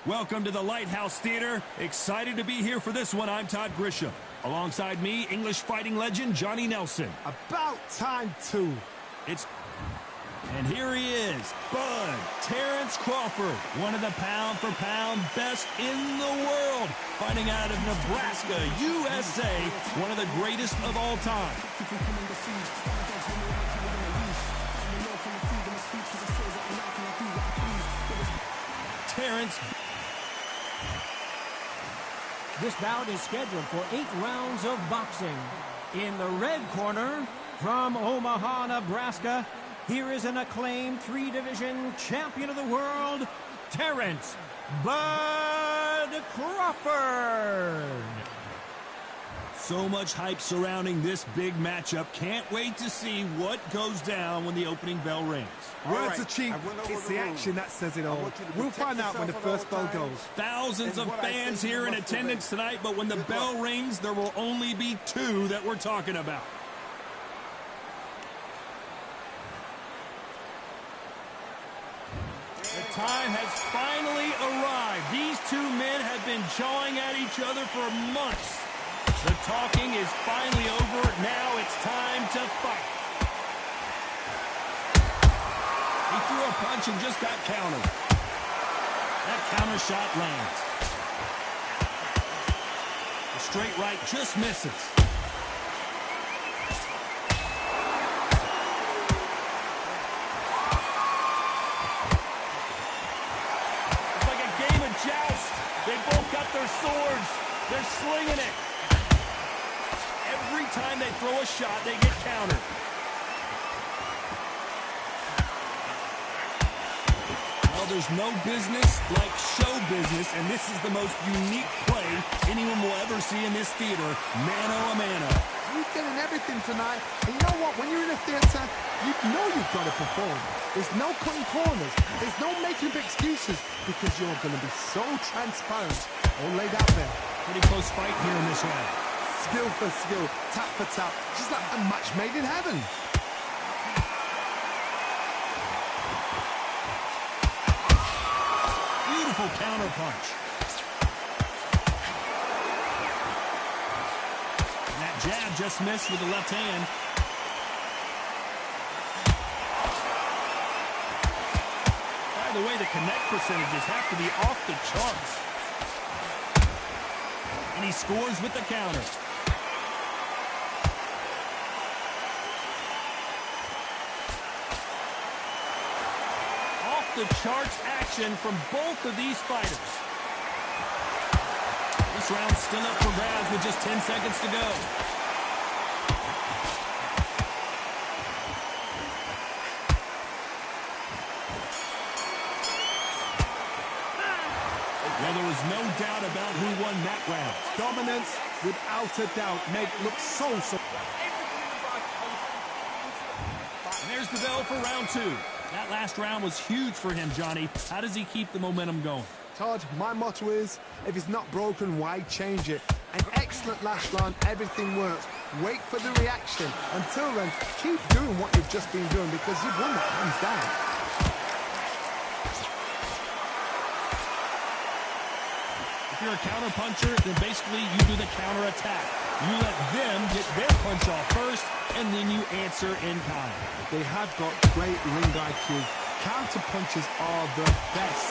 Welcome to the Lighthouse Theater. Excited to be here for this one. I'm Todd Grisham. Alongside me, English fighting legend Johnny Nelson. About time, too. And here he is, Bud Terrence Crawford, one of the pound-for-pound best in the world, fighting out of Nebraska, USA, one of the greatest of all time. Terrence. This bout is scheduled for 8 rounds of boxing. In the red corner, from Omaha, Nebraska, here is an acclaimed 3-division champion of the world, Terrence Bud Crawford. So much hype surrounding this big matchup. Can't wait to see what goes down when the opening bell rings. Words are cheap. It's the action that says it all. We'll find out when the first bell goes. Thousands of fans here in attendance tonight, but when the bell rings, there will only be 2 that we're talking about. The time has finally arrived. These 2 men have been jawing at each other for months. The talking is finally over. Now it's time to fight. He threw a punch and just got countered. That counter shot lands. The straight right just misses. It's like a game of joust. They both got their swords. They're slinging it. Every time they throw a shot, they get countered. Well, there's no business like show business, and this is the most unique play anyone will ever see in this theater, mano-a-mano. You're getting everything tonight, and you know what? When you're in a theater, you know you've got to perform. There's no cutting corners. There's no making up excuses, because you're going to be so transparent, all laid out there. Pretty close fight here in this round. Skill for skill, tap for tap, just like a match made in heaven. Beautiful counter punch. And that jab just missed with the left hand. By the way, the connect percentages have to be off the charts. And he scores with the counter. The charts action from both of these fighters. This round's still up for grabs with just 10 seconds to go. Well, there was no doubt about who won that round. Dominance, without a doubt, made look so. And there's the bell for round 2. That last round was huge for him, Johnny. How does he keep the momentum going? Todd, my motto is, if it's not broken, why change it? An excellent last round, everything works. Wait for the reaction. Until then, keep doing what you've just been doing, because you've won that hands down. If you're a counter puncher, then basically you do the counter attack. You let them get their punch off first, and then you answer in kind. They have got great ring IQ. Counter punches are the best.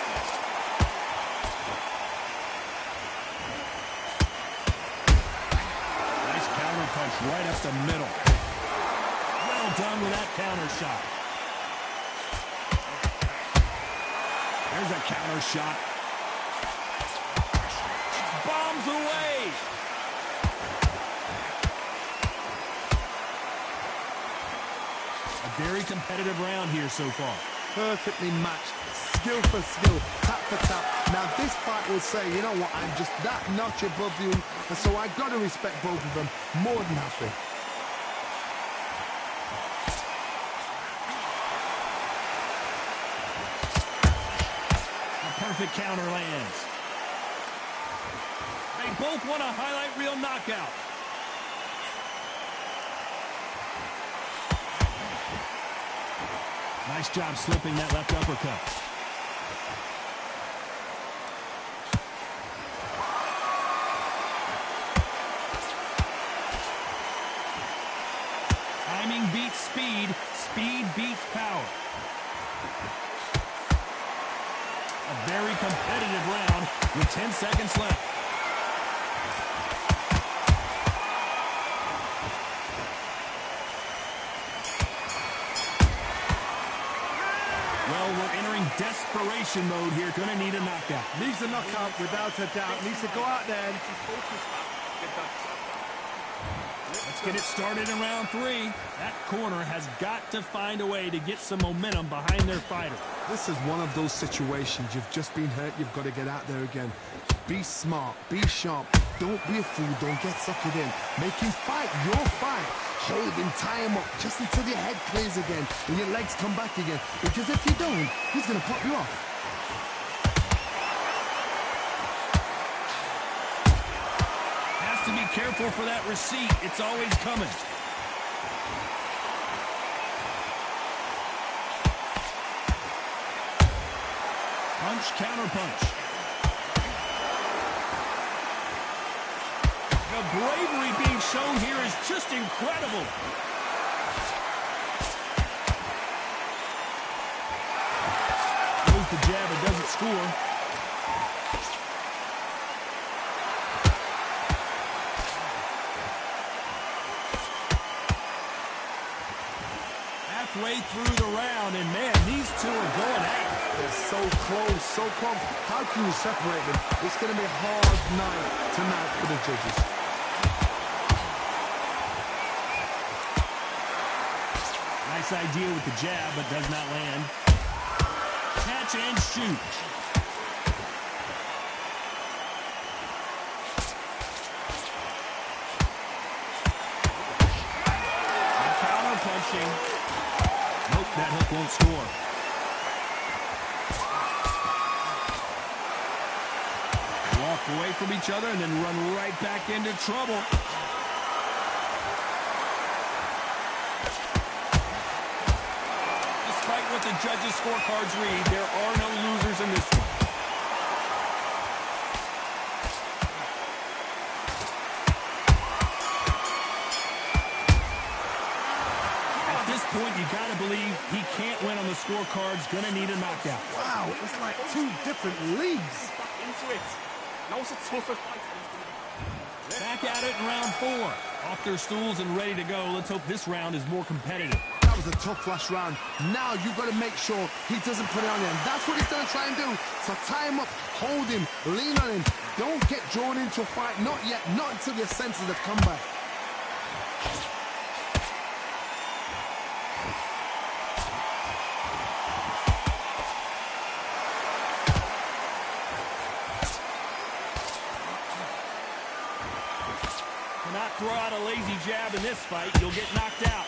Nice counter punch right up the middle. Well done with that counter shot. There's a counter shot. Bombs away. A very competitive round here so far. Perfectly matched. Skill for skill. Tap for tap. Now this fight will say, you know what, I'm just that notch above you. And so I've got to respect both of them more than happy. A perfect counter lands. They both want a highlight reel knockout. Nice job slipping that left uppercut. A very competitive round with 10 seconds left. Well, we're entering desperation mode here. Gonna need a knockout. Needs a knockout without a doubt. Needs to go out there and let's get it started in round 3. That corner has got to find a way to get some momentum behind their fighter. This is one of those situations. You've just been hurt. You've got to get out there again. Be smart. Be sharp. Don't be a fool. Don't get suckered in. Make him fight your fight. Hold him, tie him up, just until your head clears again and your legs come back again. Because if you don't, he's going to pop you off. Has to be careful for that receipt. It's always coming. Punch, counter punch. The bravery being shown here is just incredible. Goes the jab, it doesn't score. Halfway through the round, and man, these two are going at it. They're so close, so close. How can you separate them? It's going to be a hard night tonight for the judges. Nice idea with the jab, but does not land. Catch and shoot. Counter punching. Nope, that hook won't score. Walk away from each other and then run right back into trouble. Despite what the judges' scorecards read, there are no losers in this one. At this point, you got to believe he can't win on the scorecards. Gonna need a knockout. Wow, it's like two different leagues. Back at it in round 4. Off their stools and ready to go. Let's hope this round is more competitive. That was a tough last round. Now you've got to make sure he doesn't put it on you. And that's what he's going to try and do. So tie him up, hold him, lean on him. Don't get drawn into a fight. Not yet. Not until your senses have come back. Cannot throw out a lazy jab in this fight. You'll get knocked out.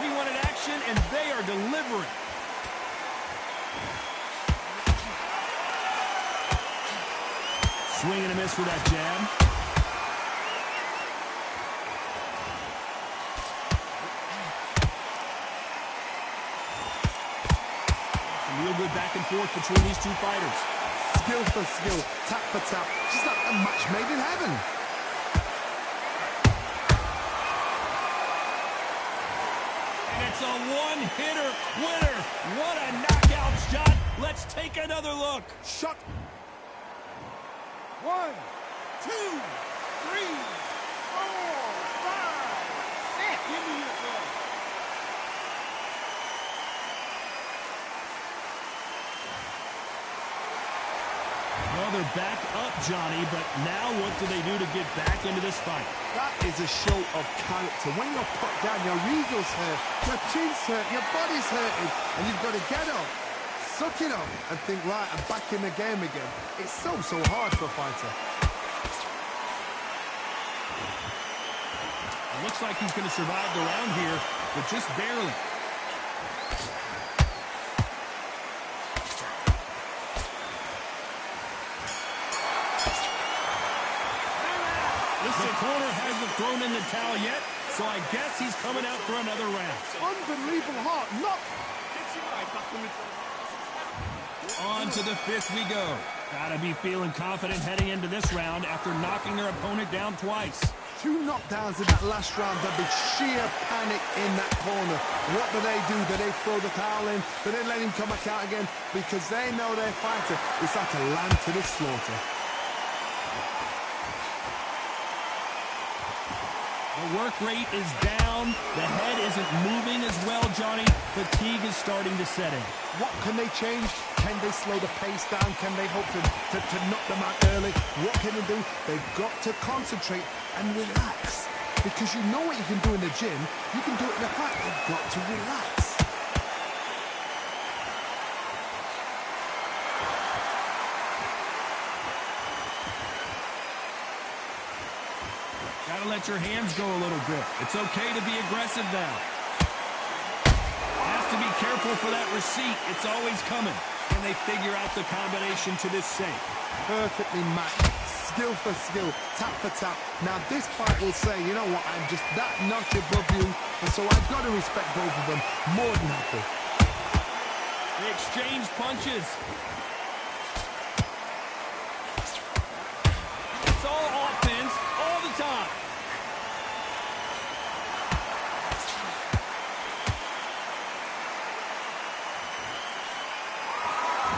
We wanted action, and they are delivering. Swing and a miss for that jab. Real good back and forth between these two fighters. Skill for skill, tap for tap. Just like a match made in heaven. And it's a one-hitter winner. What a knockout shot. Let's take another look. Shot. 1, 2, 3, 4, 5, 6. Give me your throw. Well, they're back up, Johnny, but now what do they do to get back into this fight? That is a show of character. When you're put down, your ego's hurt, your chin's hurt, your body's hurting, and you've got to get up, suck it up, and think, right, I'm back in the game again. It's so hard for a fighter. It looks like he's going to survive the round here, but just barely. The corner hasn't thrown in the towel yet, so I guess he's coming out for another round. Unbelievable heart. Knock. On to the 5th we go. Gotta be feeling confident heading into this round after knocking their opponent down twice. 2 knockdowns in that last round. There'll be sheer panic in that corner. What do? Do they throw the towel in? Do they let him come back out again? Because they know their fighter is like a lamb to the slaughter. The work rate is down. The head isn't moving as well, Johnny. Fatigue is starting to set in. What can they change? Can they slow the pace down? Can they hope to knock them out early? What can they do? They've got to concentrate and relax. Because you know what you can do in the gym. You can do it in the fight. They've got to relax. Gotta let your hands go a little bit. It's okay to be aggressive now. Has to be careful for that receipt. It's always coming. Can they figure out the combination to this safe? Perfectly matched. Skill for skill. Tap for tap. Now this fight will say, you know what, I'm just that notch above you. And so I've got to respect both of them. More than happy. They exchange punches. It's all offense all the time.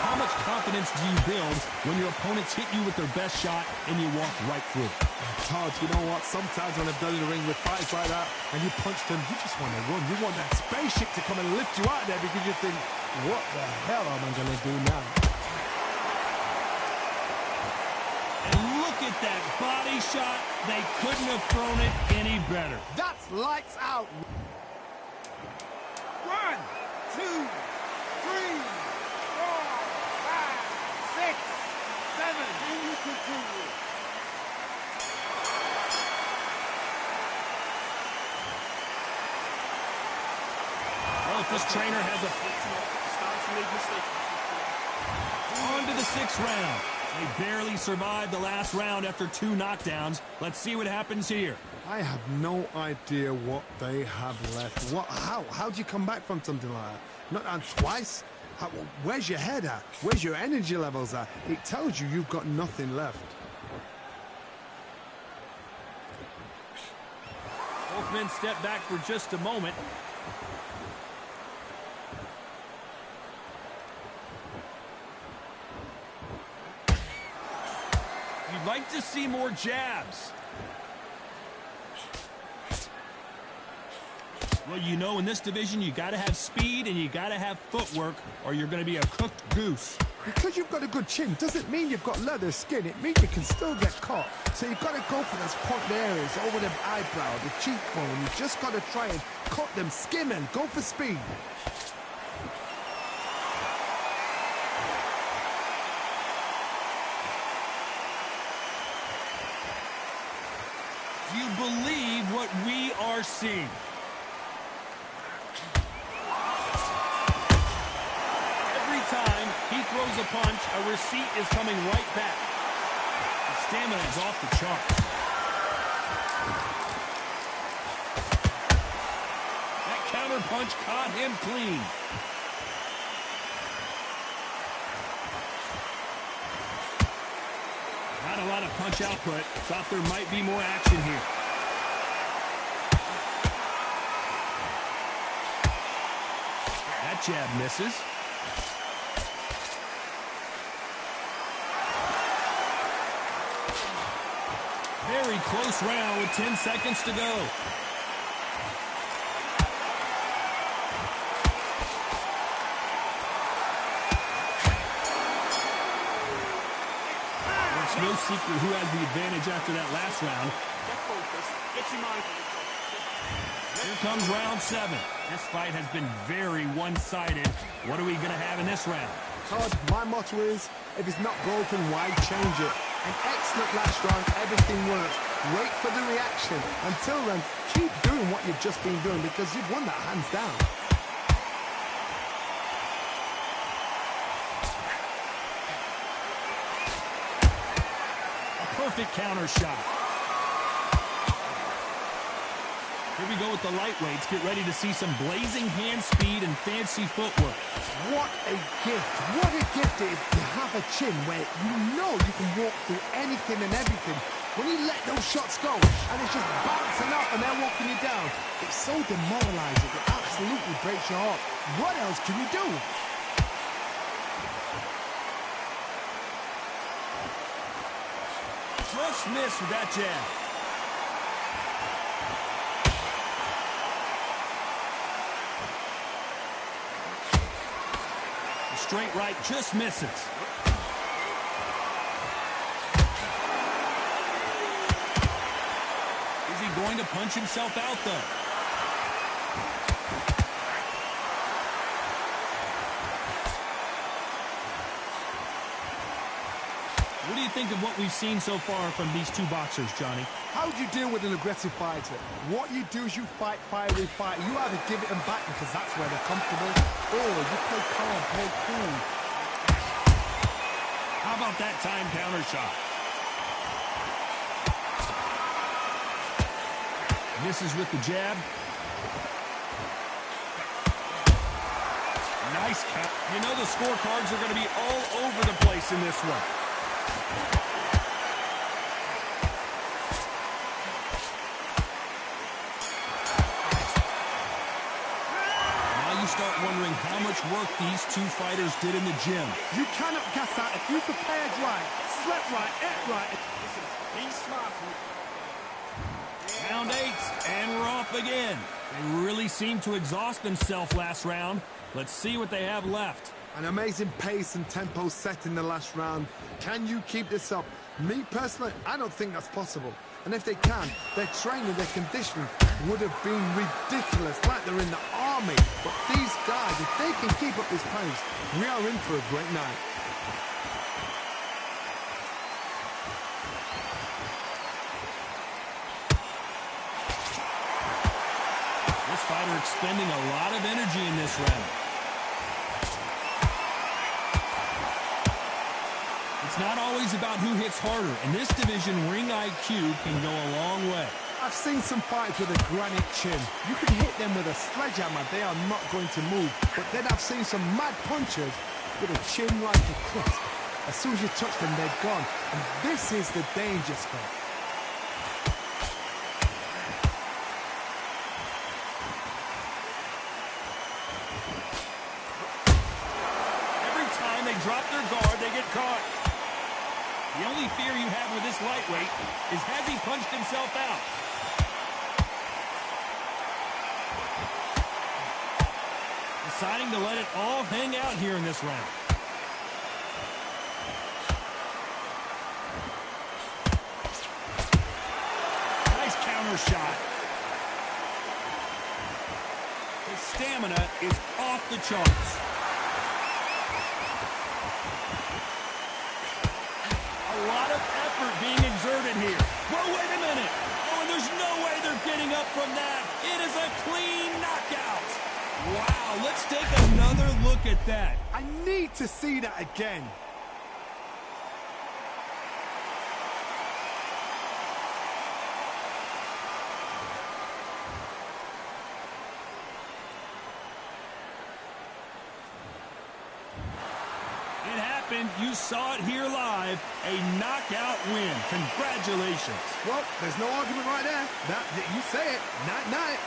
How much confidence do you build when your opponents hit you with their best shot and you walk right through it? Todd, you know what? Sometimes when I've done in the ring with fights like that and you punch them, you just want to run. You want that spaceship to come and lift you out there because you think, what the hell am I going to do now? And look at that body shot. They couldn't have thrown it any better. That's lights out. 1, 2, 3, 4, 5, 6, 7. And you continue. Well, if this trainer has a... On to the 6th round. They barely survived the last round after 2 knockdowns. Let's see what happens here. I have no idea what they have left. How do you come back from something like that? Not on twice? Where's your head at? Where's your energy levels at? It tells you you've got nothing left. Both men step back for just a moment. You'd like to see more jabs. Well, you know, in this division, you got to have speed and you got to have footwork, or you're going to be a cooked goose. Because you've got a good chin doesn't mean you've got leather skin. It means you can still get caught. So you've got to go for those point areas, over the eyebrow, the cheekbone. You've just got to try and cut them, skim them, go for speed. Do you believe what we are seeing? Every time he throws a punch, a receipt is coming right back. His stamina is off the charts. That counter punch caught him clean. Not a lot of punch output. Thought there might be more action here. That jab misses. Very close round with 10 seconds to go. No secret who has the advantage after that last round. Get focused. Get your mind on it. Here comes round 7. This fight has been very one-sided. What are we going to have in this round? Todd, my motto is, if it's not broken, why change it? An excellent last round, everything works. Wait for the reaction. Until then, keep doing what you've just been doing because you've won that hands down. Perfect counter shot. Here we go with the lightweights. Get ready to see some blazing hand speed and fancy footwork. What a gift. What a gift it is to have a chin where you know you can walk through anything and everything When you let those shots go, and it's just bouncing up and they're walking you down, it's so demoralizing. It absolutely breaks your heart. What else can you do? Just missed with that jab. The straight right just misses. Is he going to punch himself out, though? What do you think of what we've seen so far from these two boxers, Johnny? How do you deal with an aggressive fighter? What you do is you fight, fiery fight. You either give it them back because that's where they're comfortable, or you play calm, play cool. How about that time counter shot? Misses with the jab. Nice cut. You know the scorecards are going to be all over the place in this one. Now you start wondering how much work these two fighters did in the gym. You cannot gas out if you prepared right, slept right, ate right. Listen, be smart. Round 8, and we're off again. They really seemed to exhaust themselves last round. Let's see what they have left. An amazing pace and tempo set in the last round. Can you keep this up? Me personally, I don't think that's possible. And if they can, their training, their conditioning would have been ridiculous, like they're in the army. But these guys, if they can keep up this pace, we are in for a great night. This fighter expending a lot of energy in this round. It's not always about who hits harder. In this division, ring IQ can go a long way. I've seen some fights with a granite chin. You can hit them with a sledgehammer, they are not going to move. But then I've seen some mad punchers with a chin like a crisp. As soon as you touch them, they're gone. And this is the danger spot. Every time they drop their guard, they get caught. The only fear you have with this lightweight is has he punched himself out? Deciding to let it all hang out here in this round. Nice counter shot. His stamina is off the charts. A lot of effort being exerted here. Well, wait a minute. Oh, and there's no way they're getting up from that. It is a clean knockout. Wow, let's take another look at that. I need to see that again. It happened. You saw it here live. A knockout win. Congratulations. Well, there's no argument right there. You say it. Night-night.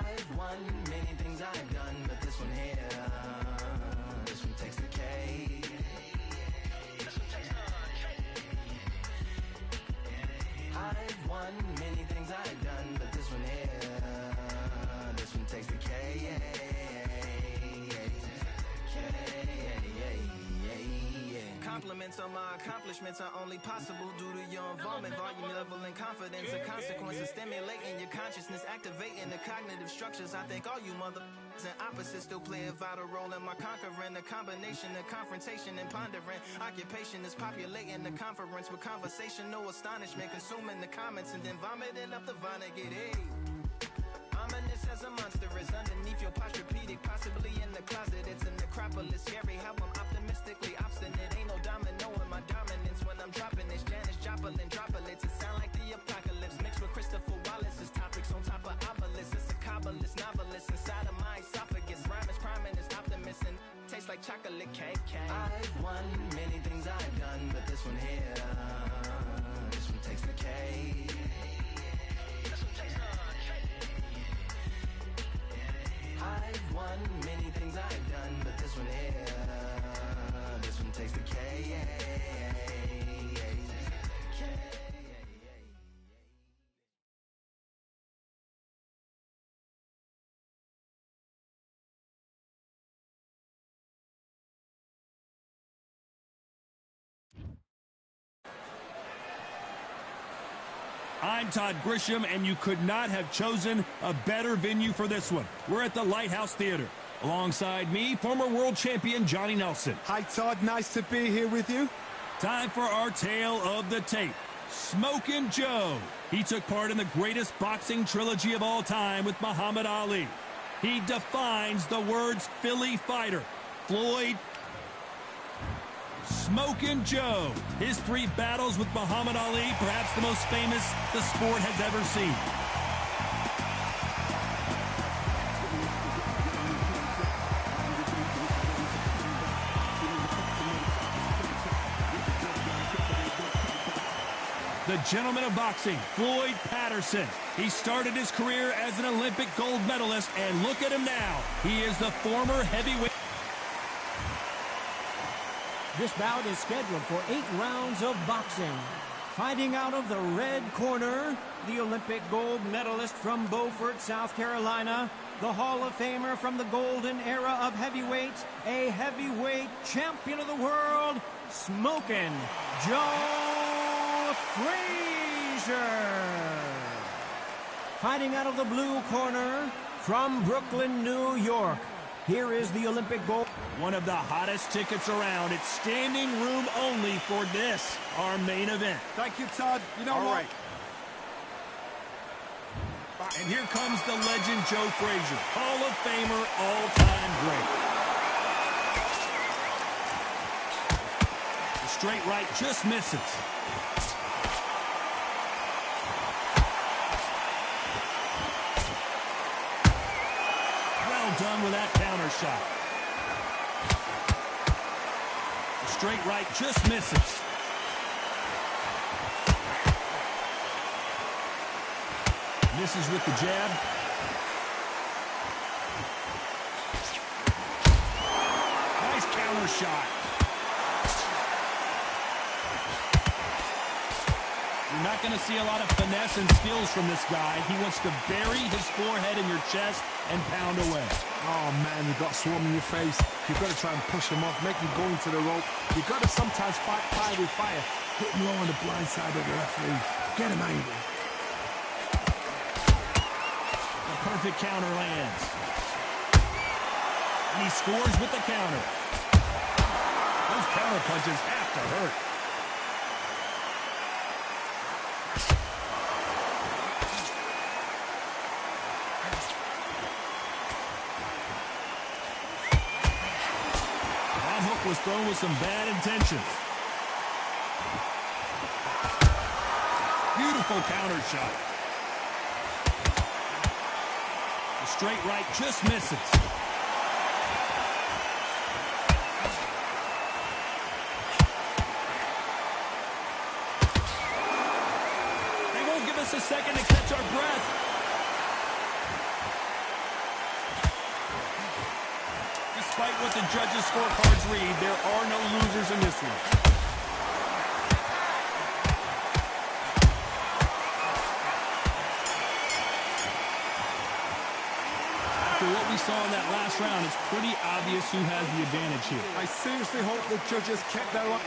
I've won many things I've done, but this one here, this one takes the cake. I've won many things I've done, but this one here, this one takes the cake. Compliments on my accomplishments are only possible due to your involvement, volume, level, and confidence. The consequences stimulating your consciousness, activating the cognitive structures. I think all you and opposites still play a vital role in my conquering. The combination of confrontation and pondering. Occupation is populating the conference with conversation, no astonishment, consuming the comments and then vomiting up the vinegar. Ominous as a monster is underneath your posturepedic, possibly in the closet. It's a necropolis, scary how I'm optimistically obstinate. Ain't no domino in my dominance when I'm dropping this. Janice Joplin droplets, it sound like the apocalypse mixed with Christopher Wallace's topics on top of obelisks. It's a kabbalist novelist inside of my esophagus. Rhyme is priming, is optimist and tastes like chocolate cake. I've won many things I've done, but this one here, this one takes the cake. I've won many things I've done, but this one here, this one takes the cake. I'm Todd Grisham, and you could not have chosen a better venue for this one. We're at the Lighthouse Theater. Alongside me, former world champion Johnny Nelson. Hi, Todd. Nice to be here with you. Time for our tale of the tape. Smokin' Joe. He took part in the greatest boxing trilogy of all time with Muhammad Ali. He defines the words Philly fighter. Floyd Smokin' Joe. His 3 battles with Muhammad Ali, perhaps the most famous the sport has ever seen. The gentleman of boxing, Floyd Patterson. He started his career as an Olympic gold medalist, and look at him now. He is the former heavyweight. This bout is scheduled for 8 rounds of boxing. Fighting out of the red corner, the Olympic gold medalist from Beaufort, South Carolina, the Hall of Famer from the golden era of heavyweights, a heavyweight champion of the world, Smokin' Joe Frazier. Fighting out of the blue corner, from Brooklyn, New York, here is the Olympic gold. One of the hottest tickets around. It's standing room only for this, our main event. Thank you, Todd. You know what? And here comes the legend Joe Frazier, Hall of Famer, all-time great. The straight right just misses. Done with that counter shot. The straight right just misses. Misses with the jab. Nice counter shot. You're not going to see a lot of finesse and skills from this guy. He wants to bury his forehead in your chest and pound away. Oh, man, you've got swarm in your face. You've got to try and push him off, make him go into the rope. You've got to sometimes fight fire with fire. Hit him low on the blind side of the referee. Get him angry. The perfect counter lands. And he scores with the counter. Those counter punches have to hurt. Was thrown with some bad intentions. Beautiful counter shot. The straight right just misses. They won't give us a second to catch our breath. Despite what the judges' scorecards read, there are no losers in this one. After what we saw in that last round, it's pretty obvious who has the advantage here. I seriously hope the judges kept their eye.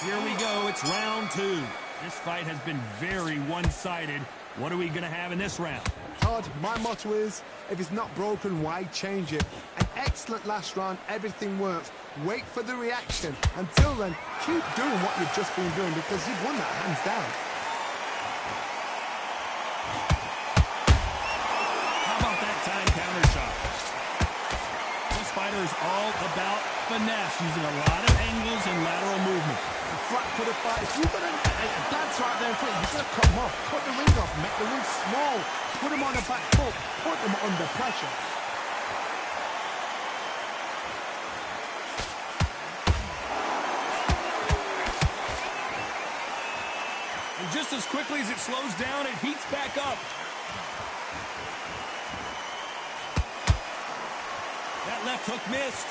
Here we go. It's round 2. This fight has been very one-sided. What are we going to have in this round? Todd, my motto is, if it's not broken, why change it? An excellent last round, everything works. Wait for the reaction. Until then, keep doing what you've just been doing because you've won that hands down. How about that time counter shot? This fighter is all about finesse, using a lot of angles and lateral movement. Flat for the fight. If you've got a dance right there in front, you've got to cut him off. Cut the ring off. Make the ring small. Put him on the back foot. Put him under pressure. And just as quickly as it slows down, it heats back up. That left hook missed.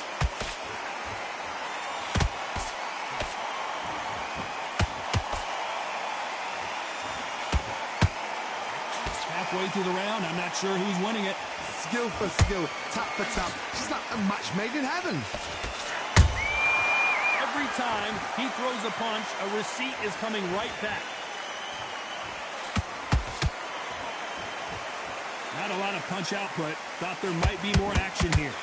Halfway through the round, I'm not sure who's winning it. Skill for skill, tap for tap. Just like a match made in heaven. Every time he throws a punch, a receipt is coming right back. Not a lot of punch output. Thought there might be more action here.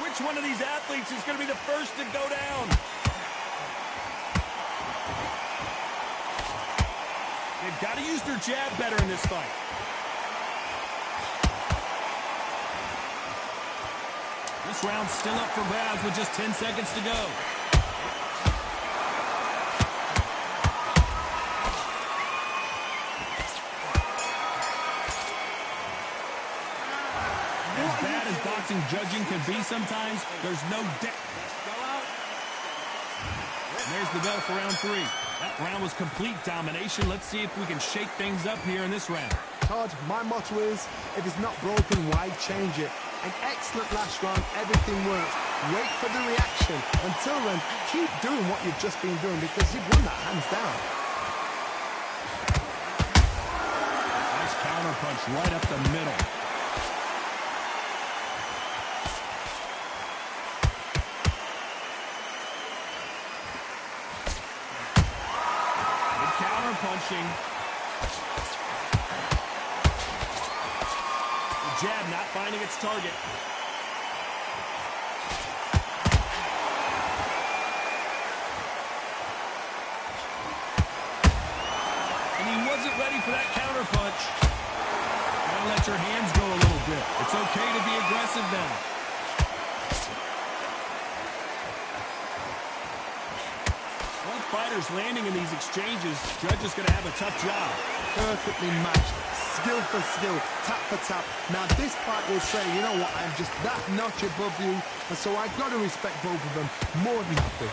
Which one of these athletes is going to be the first to go down? They've got to use their jab better in this fight. This round's still up for grabs with just 10 seconds to go. As bad as boxing judging can be sometimes, there's no doubt. There's the bell for round 3. That round was complete domination. Let's see if we can shake things up here in this round. Todd, my motto is, if it's not broken, why change it? An excellent last round, everything works. Wait for the reaction. Until then, keep doing what you've just been doing because you've won that hands down. Nice counter punch right up the middle. Good counter punching. Jab not finding its target. And he wasn't ready for that counter punch. Gotta let your hands go a little bit. It's okay to be aggressive now. Both fighters landing in these exchanges. Judges gonna have a tough job. Perfectly matched. Skill for skill, tap for tap. Now this fight will say, you know what, I'm just that notch above you, and so I've got to respect both of them more than happy.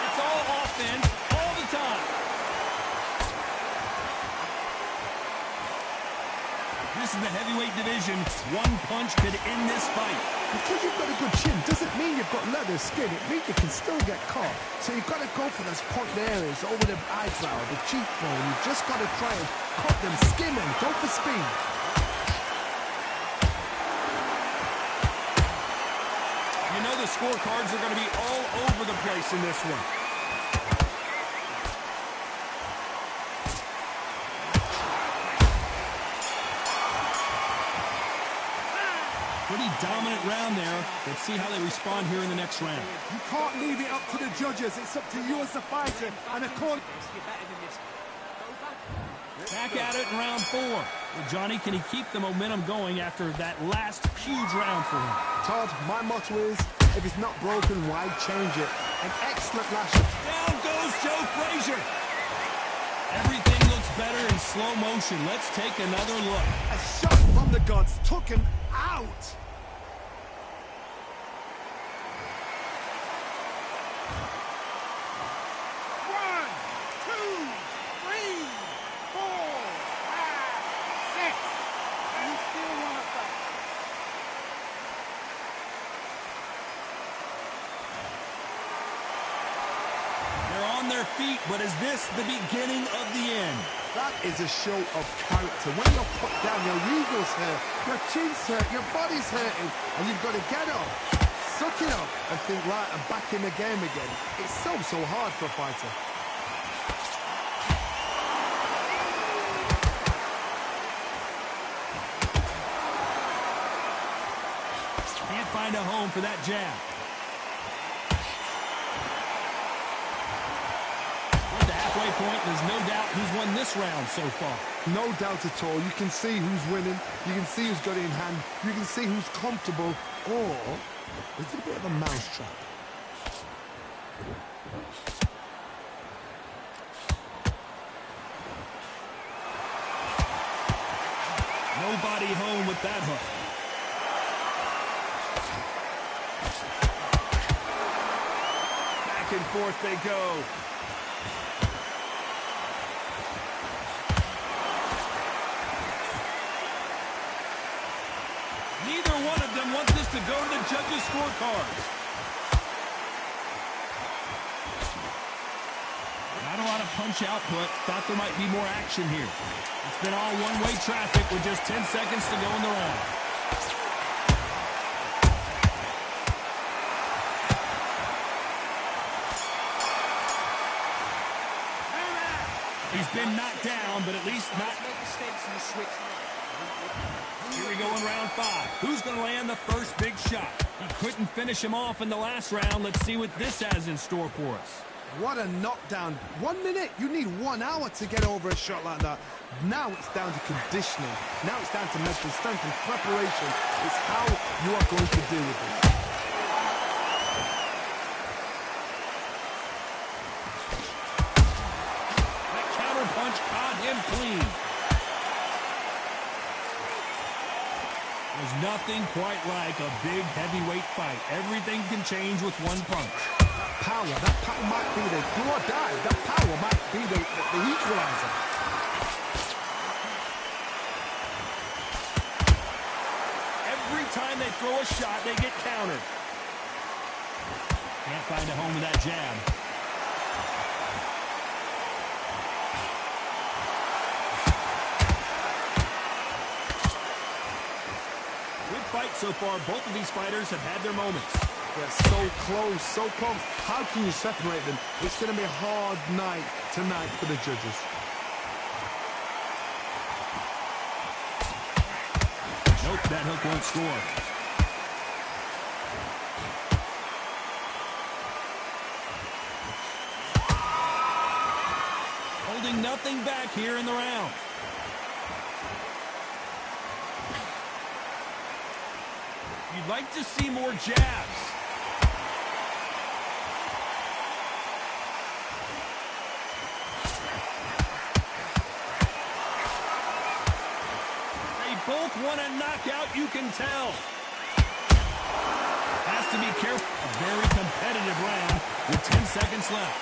It's all offense, all the time. This is the heavyweight division. One punch could end this fight. Because you've got a good chin doesn't mean you've got leather skin. It means you can still get caught. So you've got to go for those point areas over the eyebrow, the cheekbone. You've just got to try and cut them, skim them, go for speed. You know the scorecards are going to be all over the place in this one. Pretty dominant round there. Let's see how they respond here in the next round. You can't leave it up to the judges. It's up to you as the fighter. And of course... Back at it in round 4. Well, Johnny, can he keep the momentum going after that last huge round for him? Todd, my motto is, if it's not broken, why change it? An excellent last... Down goes Joe Frazier. Everything looks better in in slow motion. Let's take another look. A shot from the gods took him out. One, two, three, four, five, six. And you still want to fight. They're on their feet, but is this the beginning of the end? That is a show of character. When you're put down, your ego's hurt, your chin's hurt, your body's hurting, and you've got to get up, suck it up, and think, right, I'm back in the game again. It's so hard for a fighter. Can't find a home for that jab. Point, there's no doubt who's won this round so far. No doubt at all. You can see who's winning. You can see who's got it in hand. You can see who's comfortable. Or is it a bit of a mousetrap? Nobody home with that hook. Back and forth they go. Neither one of them wants this to go to the judges' scorecards. Not a lot of punch output. Thought there might be more action here. It's been all one-way traffic with just 10 seconds to go in the round. He's been knocked down, but at least not... Here we go in round 5. Who's going to land the first big shot? He couldn't finish him off in the last round. Let's see what this has in store for us. What a knockdown. 1 minute. You need 1 hour to get over a shot like that. Now it's down to conditioning. Now it's down to mental strength and preparation. It's how you are going to deal with it. That counter punch caught him clean. There's nothing quite like a big heavyweight fight. Everything can change with one punch. That power might be the do or die. That power might be the equalizer. Every time they throw a shot, they get countered. Can't find a home with that jab. Good fight so far. Both of these fighters have had their moments. They're so close, so close. How can you separate them? It's going to be a hard night tonight for the judges. Nope, that hook won't score. Holding nothing back here in the round. You'd like to see more jabs. Both want a knockout, you can tell. Has to be careful. A very competitive round with 10 seconds left.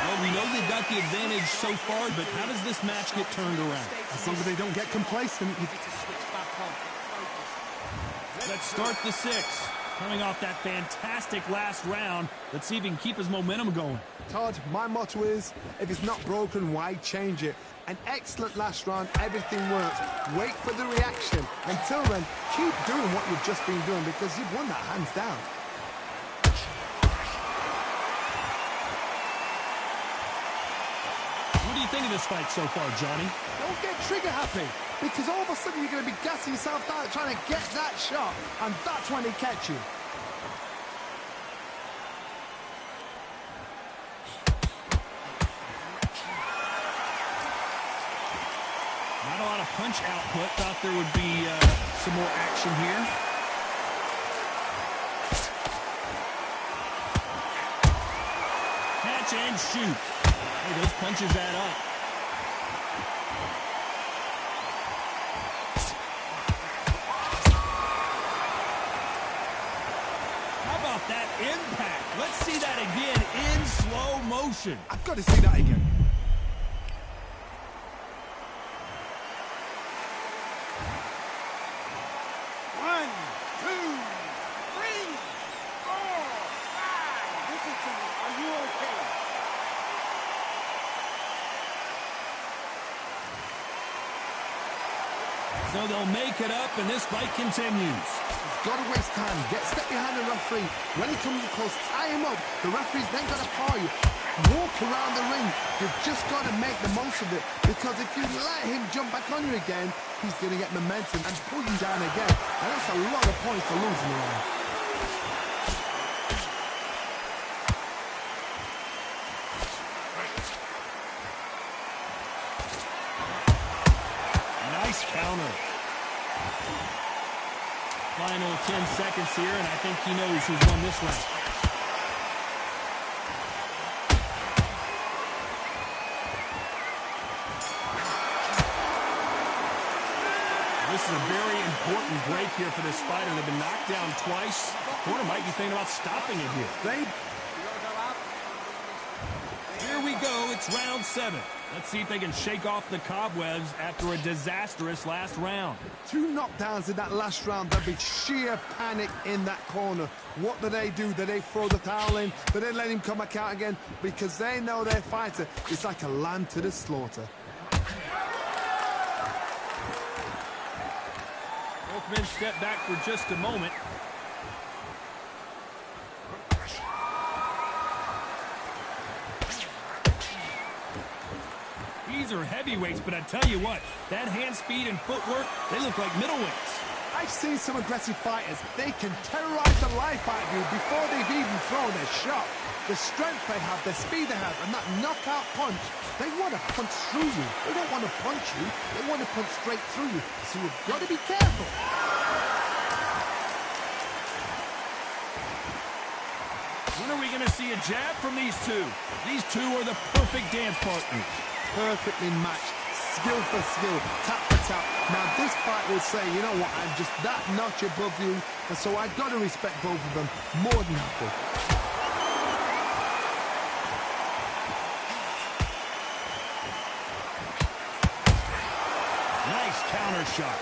Well, we know they've got the advantage so far, but how does this match get turned around? As long as they don't get complacent. Let's start the 6th. Coming off that fantastic last round, let's see if he can keep his momentum going. Todd, my motto is, if it's not broken, why change it? An excellent last round, everything works. Wait for the reaction. Until then, keep doing what you've just been doing because you've won that hands down. What do you think of this fight so far, Johnny? Don't get trigger happy, because all of a sudden you're going to be gassing yourself out trying to get that shot, and that's when they catch you. Not a lot of punch output. Thought there would be some more action here. punch and shoot. Hey, those punches add up. How about that impact? Let's see that again in slow motion. I've got to see that again. One, two, three, four, five. Listen to me. Are you okay? So they'll make it up, and this fight continues. Got to waste time. Get step behind the referee. When he comes close, tie him up. The referee's then got to paw you. Walk around the ring. You've just got to make the most of it. Because if you let him jump back on you again, he's going to get momentum and pull you down again. And that's a lot of points to lose in the round. Nice counter. Final 10 seconds here, and I think he knows who's won this round. This is a very important break here for this fighter. They've been knocked down twice. The corner might be thinking about stopping it here. Here we go. It's round 7. Let's see if they can shake off the cobwebs after a disastrous last round. 2 knockdowns in that last round. There'll be sheer panic in that corner. What do? Do they throw the towel in? Do they let him come back out again? Because they know their fighter is like a lamb to the slaughter. Both men step back for just a moment. These are heavyweights, but I tell you what, that hand speed and footwork, they look like middleweights. I've seen some aggressive fighters. They can terrorize the life out of you before they've even thrown a shot. The strength they have, the speed they have, and that knockout punch, they want to punch through you. They don't want to punch you. They want to punch straight through you. So you've got to be careful. When are we going to see a jab from these two? These two are the perfect dance partners. Perfectly matched, skill for skill, tap for tap. Now this fight will say, you know what, I'm just that notch above you, and so I've got to respect both of them more than equal. Nice counter shot.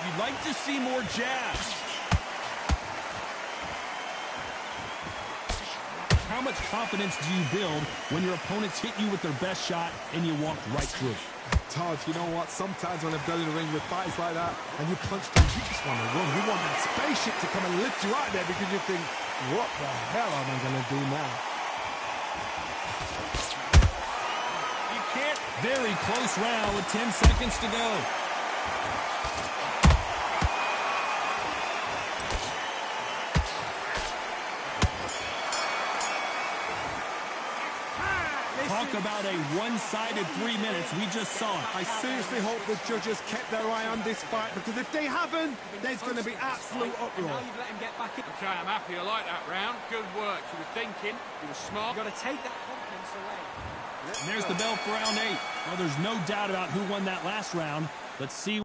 You'd like to see more jabs. How much confidence do you build when your opponents hit you with their best shot and you walk right through? Todd, you know what? Sometimes when I've done in the ring with fights like that, and you punch them, you just want to run. You want that spaceship to come and lift you out there because you think, what the hell am I going to do now? You can't. Very close round with 10 seconds to go. Talk about a one-sided 3 minutes. We just saw it. I seriously hope the judges kept their eye on this fight, because if they haven't, there's going to be absolute uproar. Okay, I'm happy. I like that round. Good work. You were thinking. You were smart. You've got to take that confidence away. And there's the bell for round 8. Well, there's no doubt about who won that last round. Let's see.